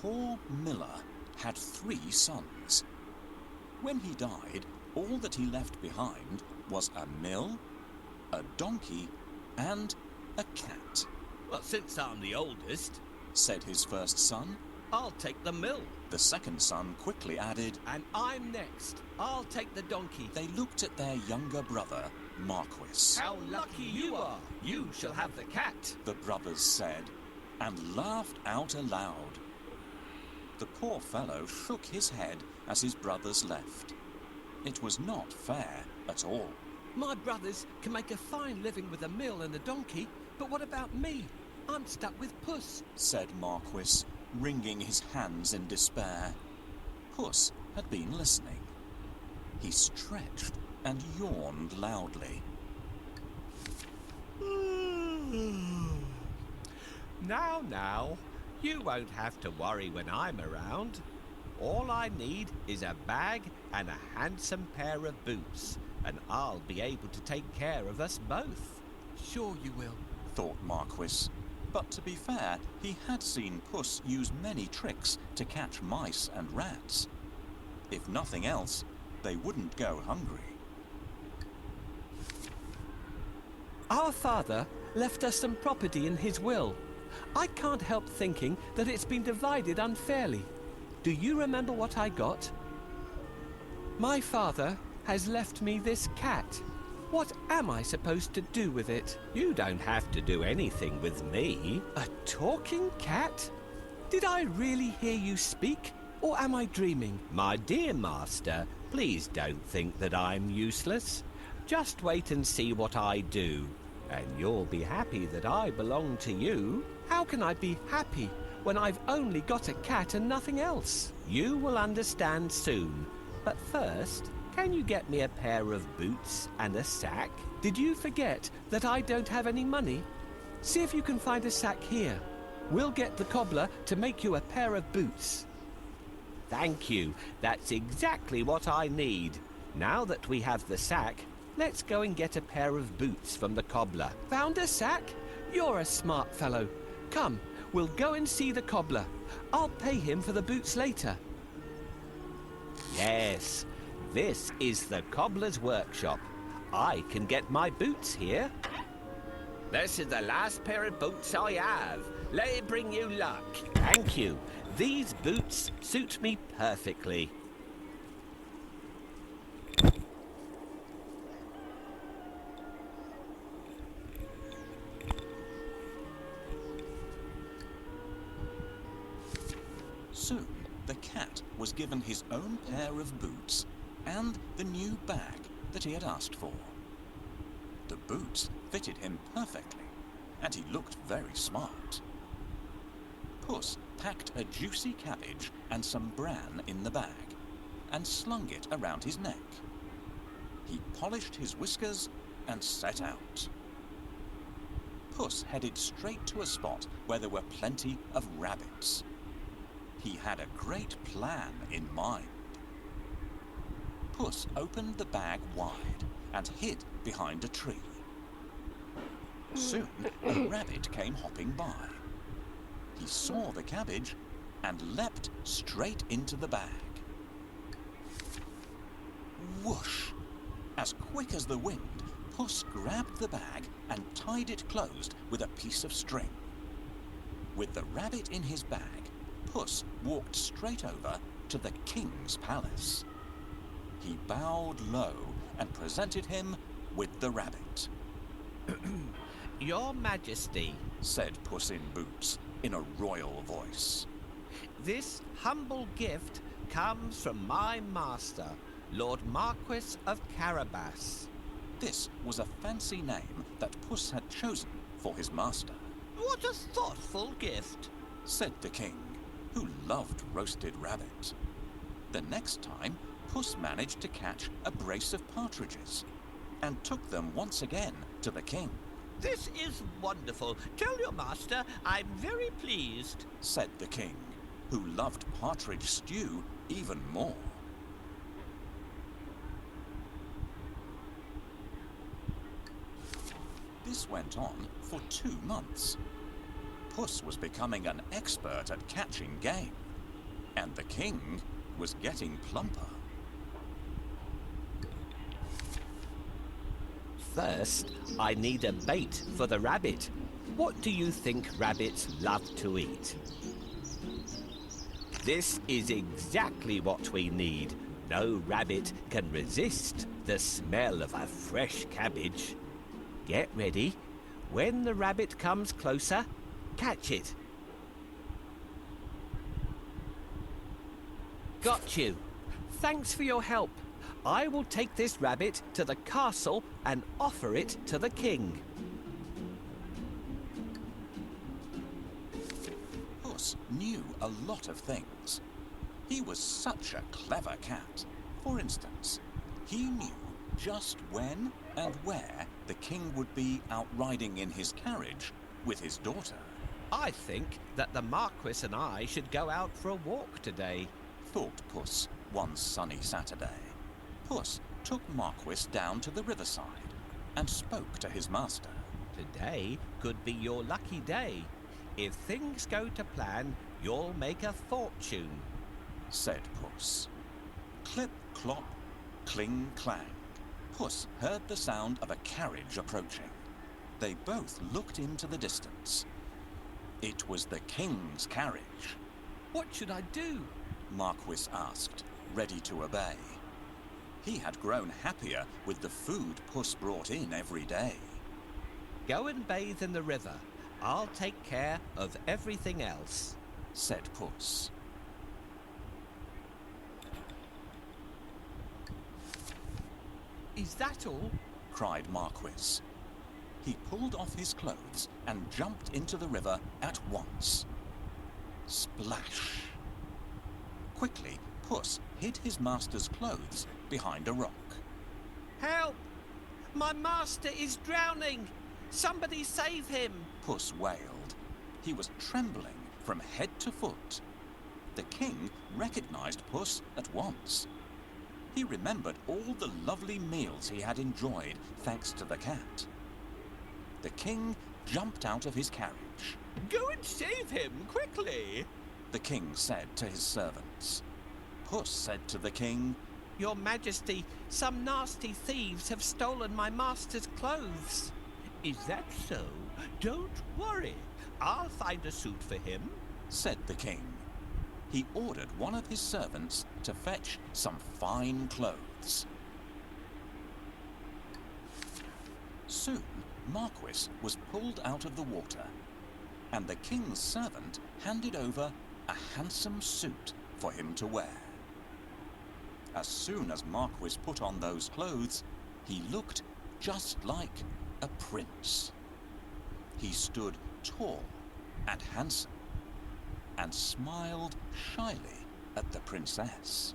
poor miller had 3 sons. When he died, all that he left behind was a mill, a donkey, and a cat. Well, since I'm the oldest, Said his first son. I'll take the mill. The second son quickly added. And I'm next. I'll take the donkey. They looked at their younger brother, Marquis. How lucky you are! You shall have the cat. The brothers said, and laughed out aloud. The poor fellow shook his head as his brothers left. It was not fair at all. My brothers can make a fine living with a mill and a donkey, but what about me? I'm stuck with Puss. Said Marquis, wringing his hands in despair. Puss had been listening. He stretched and yawned loudly. Now, you won't have to worry when I'm around. All I need is a bag and a handsome pair of boots, and I'll be able to take care of us both. Sure you will, thought Marquis. But to be fair, he had seen Puss use many tricks to catch mice and rats. If nothing else, they wouldn't go hungry. Our father left us some property in his will. I can't help thinking that it's been divided unfairly. Do you remember what I got? My father has left me this cat. What am I supposed to do with it? You don't have to do anything with me. A talking cat? Did I really hear you speak, or am I dreaming? My dear master, please don't think that I'm useless. Just wait and see what I do, and you'll be happy that I belong to you. How can I be happy when I've only got a cat and nothing else? You will understand soon. But first, can you get me a pair of boots and a sack? Did you forget that I don't have any money? See if you can find a sack here. We'll get the cobbler to make you a pair of boots. Thank you. That's exactly what I need. Now that we have the sack, let's go and get a pair of boots from the cobbler. Found a sack? You're a smart fellow. Come, we'll go and see the cobbler. I'll pay him for the boots later. Yes, this is the cobbler's workshop. I can get my boots here. This is the last pair of boots I have. Let it bring you luck. Thank you. These boots suit me perfectly. Soon, the cat was given his own pair of boots and the new bag that he had asked for. The boots fitted him perfectly, and he looked very smart. Puss packed a juicy cabbage and some bran in the bag, and slung it around his neck. He polished his whiskers and set out. Puss headed straight to a spot where there were plenty of rabbits. He had a great plan in mind. Puss opened the bag wide and hid behind a tree. Soon, a rabbit came hopping by. He saw the cabbage and leapt straight into the bag. Whoosh! As quick as the wind, Puss grabbed the bag and tied it closed with a piece of string. With the rabbit in his bag, Puss walked straight over to the king's palace. He bowed low and presented him with the rabbit. Your Majesty, said Puss in Boots in a royal voice. This humble gift comes from my master, Lord Marquis of Carabas. This was a fancy name that Puss had chosen for his master. What a thoughtful gift, said the king, who loved roasted rabbit. The next time, Puss managed to catch a brace of partridges and took them once again to the king. This is wonderful. Tell your master I'm very pleased, said the king, who loved partridge stew even more. This went on for 2 months. Puss was becoming an expert at catching game. And the king was getting plumper. First, I need a bait for the rabbit. What do you think rabbits love to eat? This is exactly what we need. No rabbit can resist the smell of a fresh cabbage. Get ready. When the rabbit comes closer, catch it. Got you. Thanks for your help. I will take this rabbit to the castle and offer it to the king. Puss knew a lot of things. He was such a clever cat. For instance, he knew just when and where the king would be out riding in his carriage with his daughter. I think that the Marquis and I should go out for a walk today, Thought Puss one sunny Saturday. Puss took Marquis down to the riverside and spoke to his master. Today could be your lucky day. If things go to plan, you'll make a fortune. Said Puss. Clip, clop, cling, clang. Puss heard the sound of a carriage approaching. They both looked into the distance. It was the king's carriage. What should I do? Marquis asked, ready to obey. He had grown happier with the food Puss brought in every day. Go and bathe in the river. I'll take care of everything else, said Puss. Is that all? Cried Marquis. He pulled off his clothes and jumped into the river at once. Splash! Quickly, Puss hid his master's clothes behind a rock. Help! My master is drowning! Somebody save him! Puss wailed. He was trembling from head to foot. The king recognized Puss at once. He remembered all the lovely meals he had enjoyed thanks to the cat. The king jumped out of his carriage. Go and save him, quickly! The king said to his servants. Puss said to the king, Your Majesty, some nasty thieves have stolen my master's clothes. Is that so? Don't worry. I'll find a suit for him, said the king. He ordered one of his servants to fetch some fine clothes. Soon, Marquis was pulled out of the water, and the king's servant handed over a handsome suit for him to wear. As soon as Marquis put on those clothes, he looked just like a prince. He stood tall and handsome, and smiled shyly at the princess.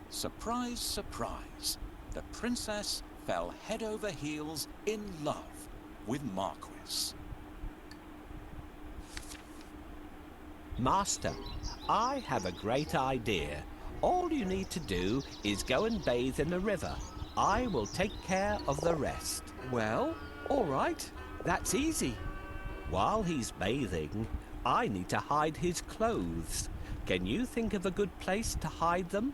Surprise, surprise, the princess fell head over heels in love with Marquis. Master, I have a great idea. All you need to do is go and bathe in the river. I will take care of the rest. Well, all right. That's easy. While he's bathing, I need to hide his clothes. Can you think of a good place to hide them?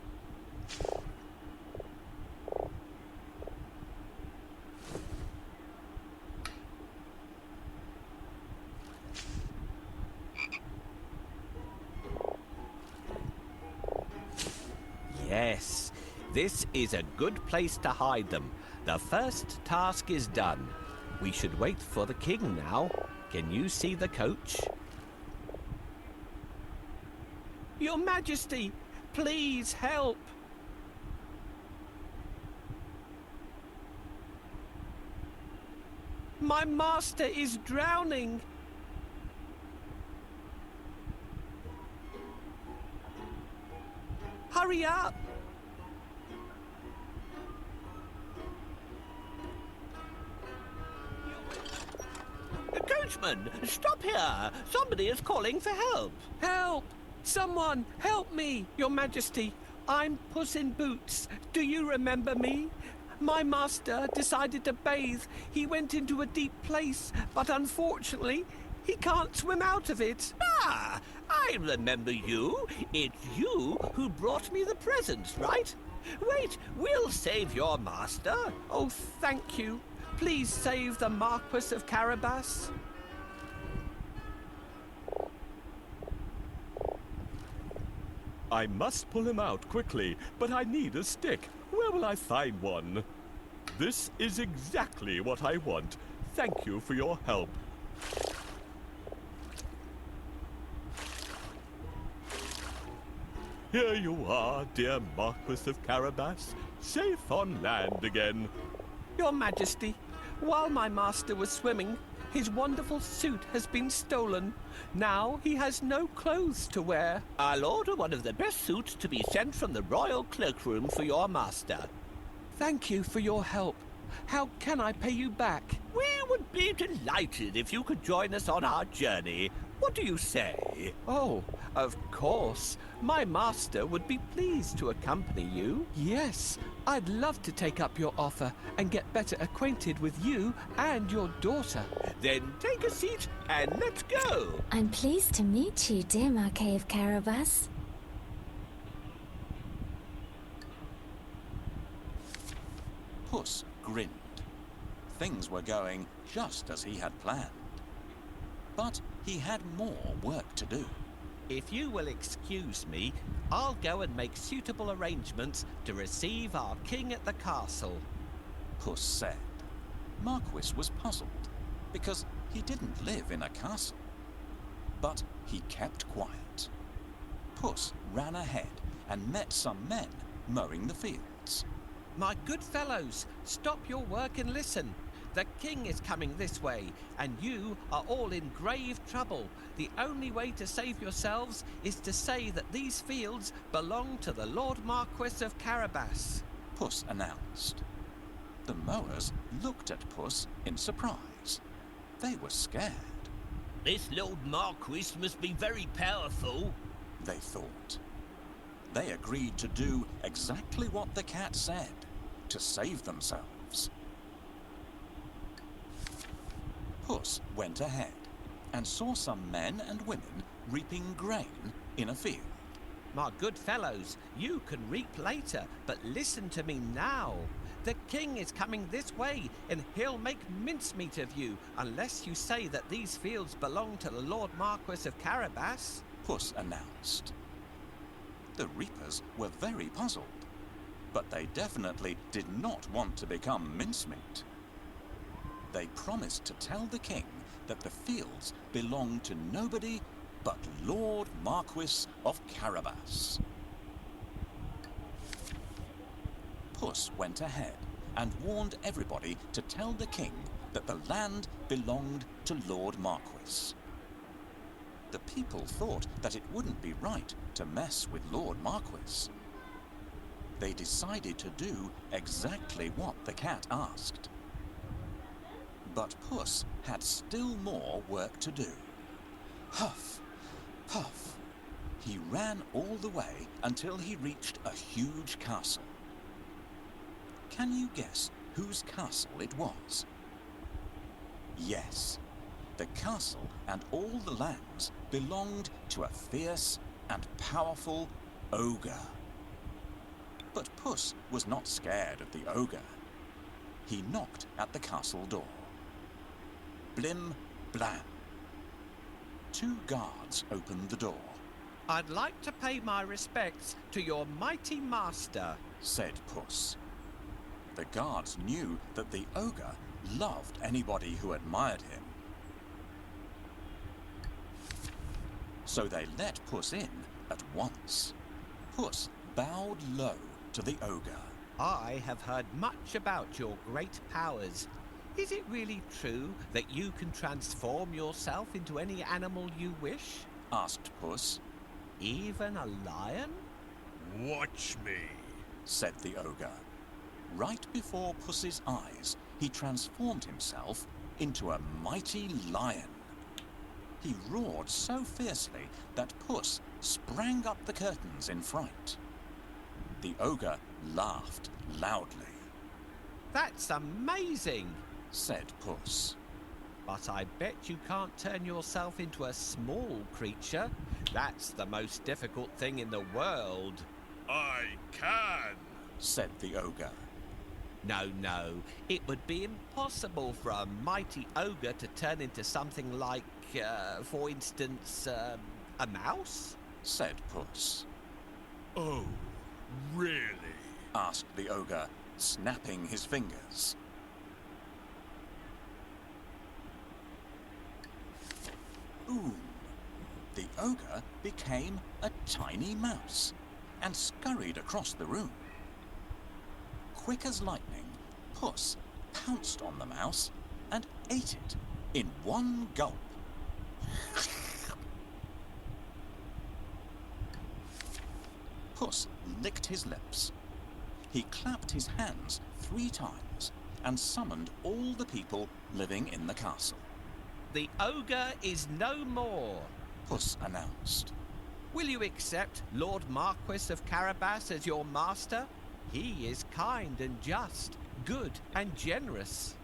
Yes, this is a good place to hide them. The first task is done. We should wait for the king now. Can you see the coach? Your Majesty, please help. My master is drowning. Hurry up! Coachman, stop here! Somebody is calling for help! Help! Someone, help me! Your Majesty, I'm Puss in Boots. Do you remember me? My master decided to bathe. He went into a deep place, but unfortunately, he can't swim out of it. Ah! I remember you. It's you who brought me the presents, right? Wait, we'll save your master. Oh, thank you. Please save the Marquis of Carabas. I must pull him out quickly, but I need a stick. Where will I find one? This is exactly what I want. Thank you for your help. Here you are, dear Marquis of Carabas, safe on land again. Your Majesty, while my master was swimming, his wonderful suit has been stolen. Now he has no clothes to wear. I'll order one of the best suits to be sent from the royal cloakroom for your master. Thank you for your help. How can I pay you back? We would be delighted if you could join us on our journey. What do you say? Oh, of course. My master would be pleased to accompany you. Yes, I'd love to take up your offer and get better acquainted with you and your daughter. Then take a seat and let's go. I'm pleased to meet you, dear Marquis of Carabas. Puss grinned. Things were going just as he had planned. But he had more work to do. If you will excuse me, I'll go and make suitable arrangements to receive our king at the castle. Puss said. Marquis was puzzled, because he didn't live in a castle. But he kept quiet. Puss ran ahead and met some men mowing the fields. My good fellows, stop your work and listen. The king is coming this way, and you are all in grave trouble. The only way to save yourselves is to say that these fields belong to the Lord Marquis of Carabas. Puss announced. The mowers looked at Puss in surprise. They were scared. This Lord Marquis must be very powerful, they thought. They agreed to do exactly what the cat said, to save themselves. Puss went ahead and saw some men and women reaping grain in a field. My good fellows, you can reap later, but listen to me now. The king is coming this way, and he'll make mincemeat of you unless you say that these fields belong to the Lord Marquis of Carabas. Puss announced. The reapers were very puzzled, but they definitely did not want to become mincemeat. They promised to tell the king that the fields belonged to nobody but Lord Marquis of Carabas. Puss went ahead and warned everybody to tell the king that the land belonged to Lord Marquis. The people thought that it wouldn't be right to mess with Lord Marquis. They decided to do exactly what the cat asked. But Puss had still more work to do. Huff, puff. He ran all the way until he reached a huge castle. Can you guess whose castle it was? Yes, the castle and all the lands belonged to a fierce and powerful ogre. But Puss was not scared of the ogre. He knocked at the castle door. Blim, blam. 2 guards opened the door, I'd like to pay my respects to your mighty master. said Puss. The guards knew that the ogre loved anybody who admired him. So they let Puss in at once. Puss bowed low to the ogre. I have heard much about your great powers. Is it really true that you can transform yourself into any animal you wish? Asked Puss. Even a lion? Watch me, Said the ogre. Right before Puss's eyes, he transformed himself into a mighty lion. He roared so fiercely that Puss sprang up the curtains in fright. The ogre laughed loudly, That's amazing! said Puss. But I bet you can't turn yourself into a small creature. That's the most difficult thing in the world. I can. said the ogre. No, no. It would be impossible for a mighty ogre to turn into something like, for instance, a mouse? Said Puss. Oh, really? Asked the ogre, snapping his fingers. Boom! The ogre became a tiny mouse and scurried across the room. Quick as lightning, Puss pounced on the mouse and ate it in one gulp. Puss licked his lips. He clapped his hands 3 times and summoned all the people living in the castle. The ogre is no more. Puss announced. Will you accept Lord Marquis of Carabas as your master? He is kind and just, good and generous.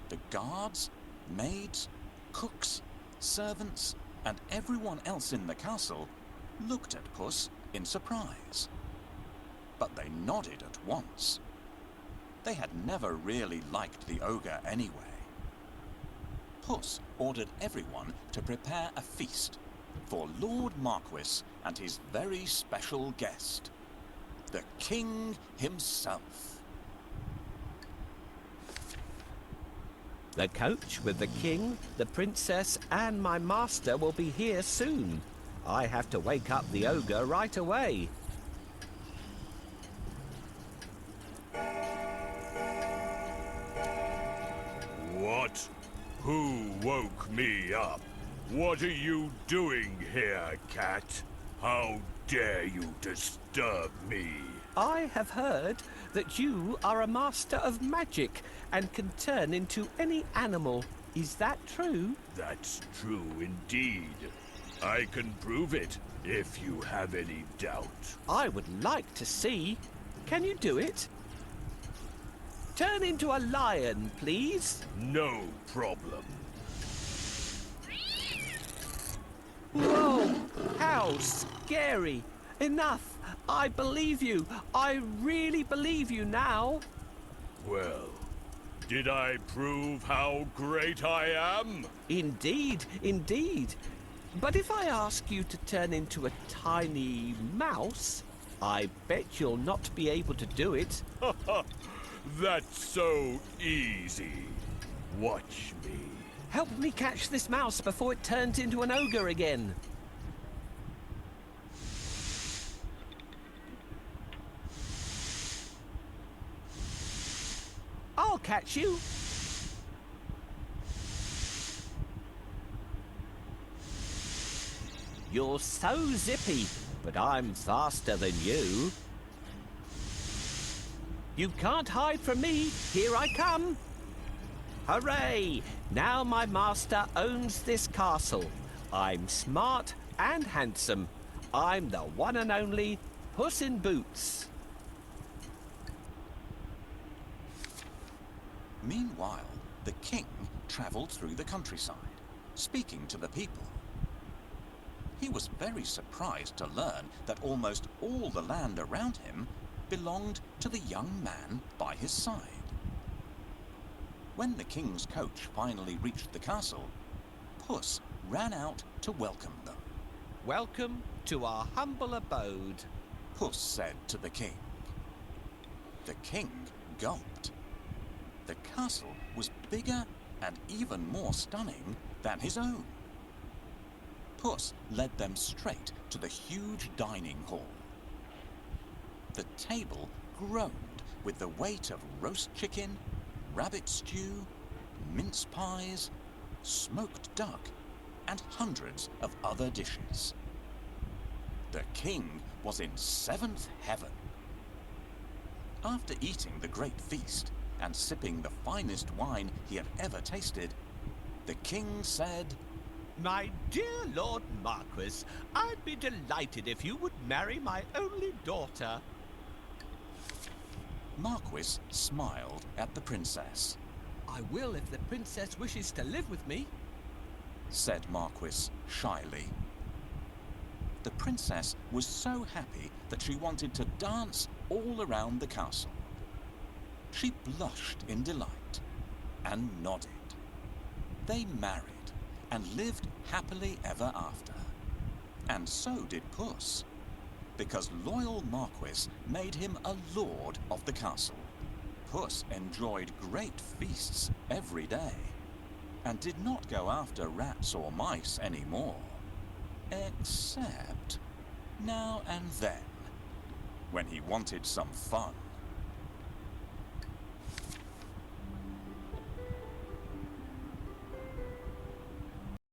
The guards, maids, cooks, servants, and everyone else in the castle looked at Puss in surprise. But they nodded at once. They had never really liked the ogre anyway. Puss ordered everyone to prepare a feast for Lord Marquis and his very special guest, the king himself. The coach with the king, the princess, and my master will be here soon. I have to wake up the ogre right away. What? Who woke me up? What are you doing here, cat? How dare you disturb me? I have heard that you are a master of magic and can turn into any animal. Is that true? That's true indeed. I can prove it if you have any doubt. I would like to see. Can you do it? Turn into a lion, please. No problem. Whoa! How scary! Enough! I believe you. I really believe you now. Well, did I prove how great I am? Indeed, indeed. But if I ask you to turn into a tiny mouse, I bet you'll not be able to do it. That's so easy. Watch me. Help me catch this mouse before it turns into an ogre again. I'll catch you. You're so zippy, but I'm faster than you. You can't hide from me. Here I come. Hooray! Now my master owns this castle. I'm smart and handsome. I'm the one and only Puss in Boots. Meanwhile, the king travelled through the countryside, speaking to the people. He was very surprised to learn that almost all the land around him belonged to the young man by his side. When the king's coach finally reached the castle, Puss ran out to welcome them. Welcome to our humble abode. Puss said to the king. The king gulped. The castle was bigger and even more stunning than his own. Puss led them straight to the huge dining hall. The table groaned with the weight of roast chicken, rabbit stew, mince pies, smoked duck, and hundreds of other dishes. The king was in 7th heaven. After eating the great feast and sipping the finest wine he had ever tasted, the king said, My dear Lord Marquis, I'd be delighted if you would marry my only daughter. Marquis smiled at the princess. I will if the princess wishes to live with me. Said Marquis shyly. The princess was so happy that she wanted to dance all around the castle. She blushed in delight and nodded. They married and lived happily ever after. And so did Puss, because loyal Marquis made him a lord of the castle. Puss enjoyed great feasts every day, and did not go after rats or mice anymore, except now and then, when he wanted some fun.